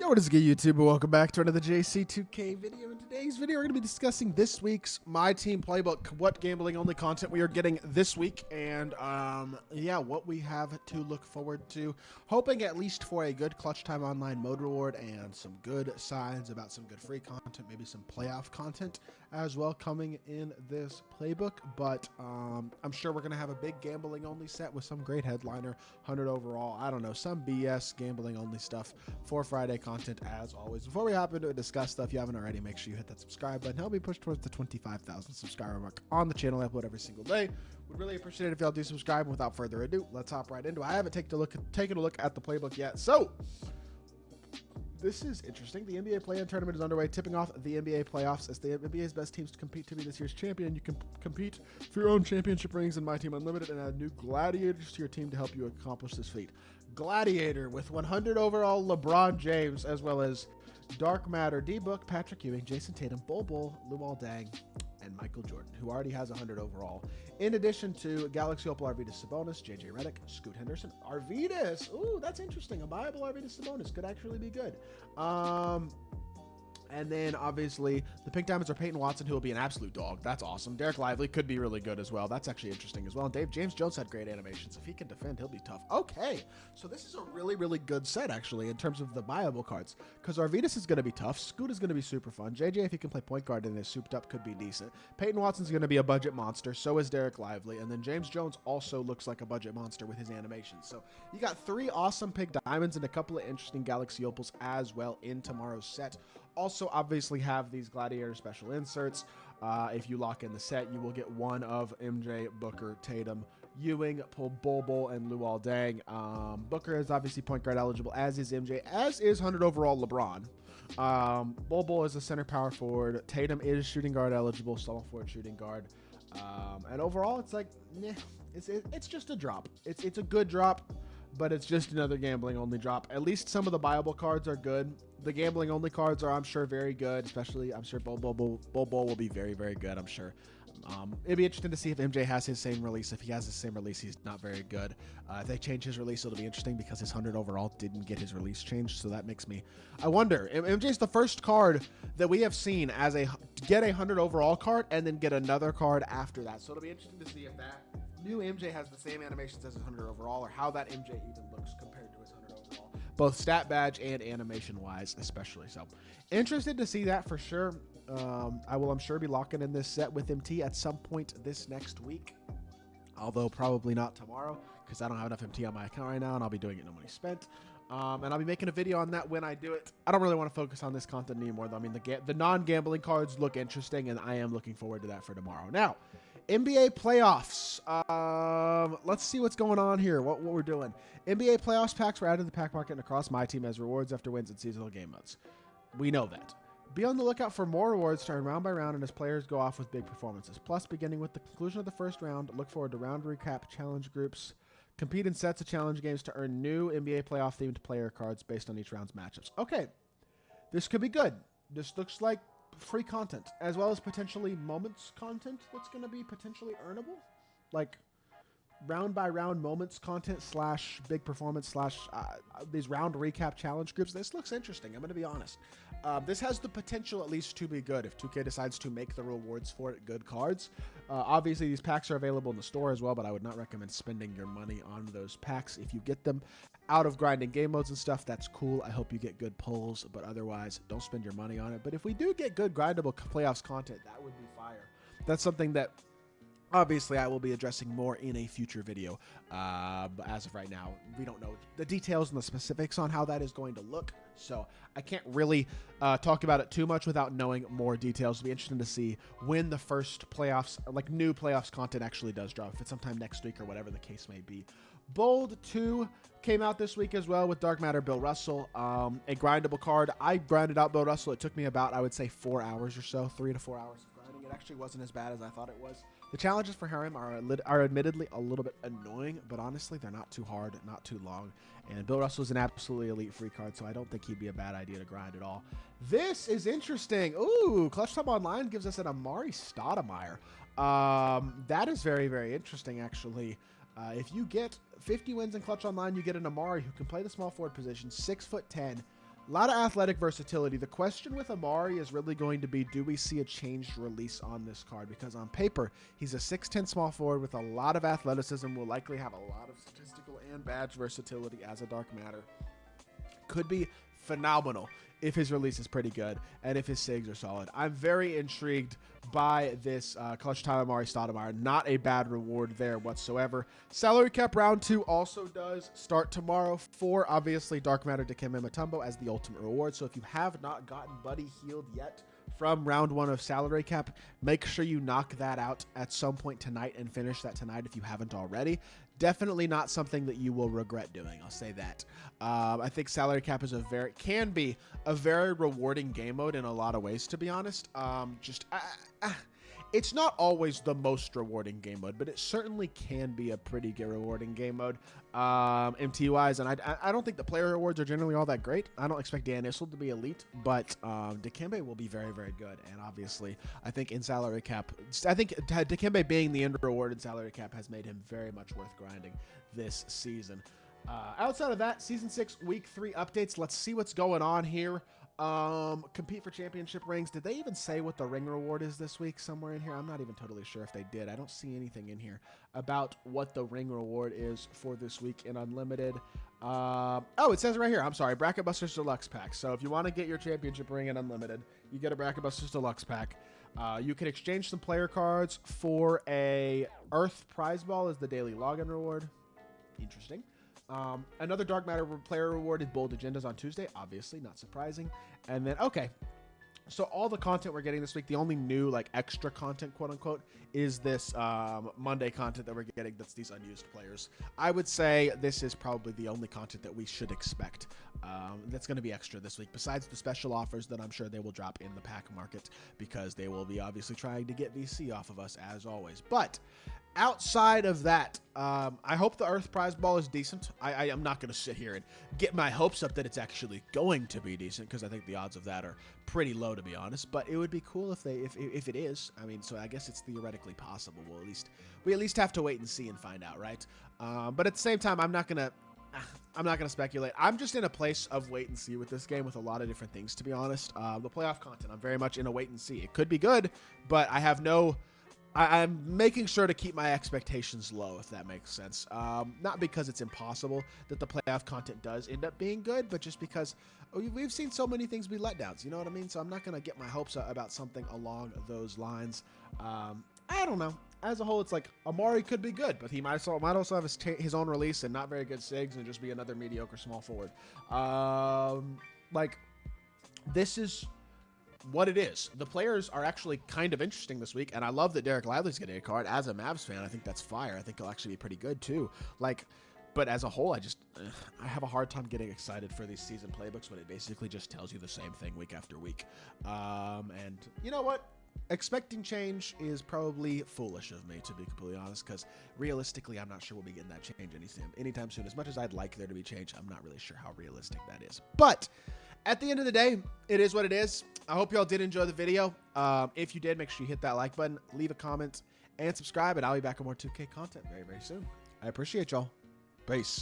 Yo, what is good, YouTube? Welcome back to another JC2K video. In today's video, we're going to be discussing this week's My Team playbook, what gambling-only content we are getting this week, and yeah, what we have to look forward to. Hoping at least for a good Clutch Time Online mode reward and some good signs about some good free content, maybe some playoff content as well coming in this playbook. But I'm sure we're going to have a big gambling-only set with some great headliner, 100 overall, I don't know, some BS gambling-only stuff for Friday content as always. Before we hop into it, discuss stuff, if you haven't already, make sure you hit that subscribe button. Help me push towards the 25,000 subscriber mark on the channel. I upload every single day. Would really appreciate it if y'all do subscribe. And without further ado, let's hop right into it. I haven't taken a look at the playbook yet, so this is interesting. The NBA play-in tournament is underway, tipping off the NBA playoffs as the NBA's best teams to compete to be this year's champion. You can compete for your own championship rings in My Team Unlimited and add new gladiators to your team to help you accomplish this feat. Gladiator with 100 overall LeBron James, as well as Dark Matter, D-Book, Patrick Ewing, Jason Tatum, Bol, Luol Deng, and Michael Jordan, who already has 100 overall. In addition to Galaxy Opal, Arvidas Sabonis, JJ Redick, Scoot Henderson, Arvidas. Ooh, that's interesting. A viable Arvidas Sabonis could actually be good. And then, obviously, the Pink Diamonds are Peyton Watson, who will be an absolute dog. That's awesome. Derek Lively could be really good as well. That's actually interesting as well. And James Jones had great animations. If he can defend, he'll be tough. Okay, so this is a really, really good set, actually, in terms of the viable cards. Because Arvidas is going to be tough. Scoot is going to be super fun. JJ, if he can play point guard and is souped up, could be decent. Peyton Watson's going to be a budget monster. So is Derek Lively. And then James Jones also looks like a budget monster with his animations. So you got 3 awesome Pink Diamonds and a couple of interesting Galaxy Opals as well in tomorrow's set. Also, obviously, have these Gladiator special inserts. If you lock in the set, you will get one of MJ, Booker, Tatum, Ewing, Bol, and Luol Deng. Booker is obviously point guard eligible, as is MJ, as is 100 overall LeBron. Bol is a center power forward. Tatum is shooting guard eligible, small forward shooting guard. And overall, it's like, it's just a drop. It's a good drop, but it's just another gambling-only drop. At least some of the viable cards are good. The gambling-only cards are, I'm sure, very good. Especially, I'm sure Bol will be very, very good, I'm sure. It'd be interesting to see if MJ has his same release. If he has his same release, he's not very good. If they change his release, it'll be interesting because his 100 overall didn't get his release changed. So that makes me, I wonder, MJ's the first card that we have seen as get a 100 overall card and then get another card after that. So it'll be interesting to see if that new MJ has the same animations as his 100 overall, or how that MJ even looks compared to his 100 overall, both stat badge and animation wise, especially. So interested to see that for sure. I'm sure be locking in this set with MT at some point this next week, although probably not tomorrow because I don't have enough MT on my account right now and I'll be doing it no money spent. And I'll be making a video on that when I do it. I don't really want to focus on this content anymore, though. I mean, the non-gambling cards look interesting, and I am looking forward to that for tomorrow. Now, NBA playoffs. Let's see what's going on here, what we're doing. NBA playoffs packs were added to the pack market and across My Team as rewards after wins in seasonal game modes. We know that. Be on the lookout for more rewards to earn round by round and as players go off with big performances. Plus, beginning with the conclusion of the first round, look forward to round recap challenge groups. Compete in sets of challenge games to earn new NBA playoff-themed player cards based on each round's matchups. Okay, this could be good. This looks like free content, as well as potentially moments content that's going to be potentially earnable. Like round-by-round moments content slash big performance slash these round recap challenge groups. This looks interesting, I'm going to be honest. This has the potential at least to be good if 2K decides to make the rewards for it good cards. Obviously, these packs are available in the store as well, but I would not recommend spending your money on those packs. If you get them out of grinding game modes and stuff, that's cool. I hope you get good pulls, but otherwise, don't spend your money on it. But if we do get good grindable playoffs content, that would be fire. That's something that obviously I will be addressing more in a future video. But as of right now, we don't know the details and the specifics on how that is going to look. So I can't really talk about it too much without knowing more details. It'll be interesting to see when the first playoffs, like new playoffs content actually does drop. If it's sometime next week or whatever the case may be. Bold 2 came out this week as well with Dark Matter Bill Russell, a grindable card. I grinded out Bill Russell. It took me about, I would say, 4 hours or so, 3 to 4 hours of grinding. It actually wasn't as bad as I thought it was. The challenges for Harem are admittedly a little bit annoying, but honestly, they're not too hard, not too long. And Bill Russell is an absolutely elite free card, so I don't think he'd be a bad idea to grind at all. This is interesting. Ooh, Clutch Time Online gives us an Amari Stoudemire. That is very, very interesting, actually. If you get 50 wins in Clutch Online, you get an Amari who can play the small forward position, 6'10", A lot of athletic versatility. The question with Amari is really going to be, do we see a changed release on this card? Because on paper, he's a 6'10 small forward with a lot of athleticism, will likely have a lot of statistical and badge versatility as a dark matter. Could be phenomenal if his release is pretty good and if his SIGs are solid. I'm very intrigued by this clutch time Amari Stoudemire. Not a bad reward there whatsoever. Salary cap round 2 also does start tomorrow for, obviously, Dark Matter Dikembe Mutombo as the ultimate reward. So if you have not gotten Buddy healed yet from round 1 of salary cap, make sure you knock that out at some point tonight and finish that tonight if you haven't already. Definitely not something that you will regret doing. I'll say that. I think salary cap is can be a very rewarding game mode in a lot of ways, to be honest. It's not always the most rewarding game mode, but it certainly can be a pretty good rewarding game mode, MT-wise. And I don't think the player rewards are generally all that great. I don't expect Dan Issel to be elite, but Dikembe will be very, very good. And obviously, I think in salary cap, I think Dikembe being the end reward in salary cap has made him very much worth grinding this season. Outside of that, Season 6, Week 3 updates. Let's see what's going on here. Compete for championship rings. Did they even say what the ring reward is this week somewhere in here? I'm not even totally sure if they did. I don't see anything in here about what the ring reward is for this week in Unlimited. Oh, it says right here. I'm sorry. Bracket Busters Deluxe pack. So if you want to get your championship ring in Unlimited, you get a Bracket Busters Deluxe pack. You can exchange some player cards for a Earth prize ball as the daily login reward. Interesting. Another Dark Matter player reward is Bold Agendas on Tuesday. Obviously, not surprising. And then, okay. So all the content we're getting this week, the only new, like, extra content, quote-unquote, is this Monday content that we're getting that's these unused players. I would say this is probably the only content that we should expect that's going to be extra this week, besides the special offers that I'm sure they will drop in the pack market, because they will be obviously trying to get VC off of us, as always. But outside of that, I hope the Earth prize ball is decent. I am not going to sit here and get my hopes up that it's actually going to be decent, because I think the odds of that are pretty low, to be honest. But it would be cool if it is. I mean, so I guess it's theoretically possible. Well, we at least have to wait and see and find out, right? But at the same time, I'm not gonna speculate. I'm just in a place of wait and see with this game, with a lot of different things, to be honest. The playoff content, I'm very much in a wait and see. It could be good, but I'm making sure to keep my expectations low, if that makes sense. Not because it's impossible that the playoff content does end up being good, but just because we've seen so many things be letdowns, you know what I mean? So I'm not going to get my hopes up about something along those lines. I don't know. As a whole, it's like Amari could be good, but he might also have his own release and not very good SIGs and just be another mediocre small forward. This is what it is. The players are actually kind of interesting this week, and I love that Derek Lively's getting a card. As a Mavs fan, I think that's fire. I think he'll actually be pretty good too. But as a whole, I have a hard time getting excited for these season playbooks when it basically just tells you the same thing week after week. And you know what? Expecting change is probably foolish of me, to be completely honest, because realistically, I'm not sure we'll be getting that change anytime soon. As much as I'd like there to be change, I'm not really sure how realistic that is. But at the end of the day, it is what it is. I hope y'all did enjoy the video. If you did, make sure you hit that like button, leave a comment, and subscribe, and I'll be back with more 2K content very, very soon. I appreciate y'all. Peace.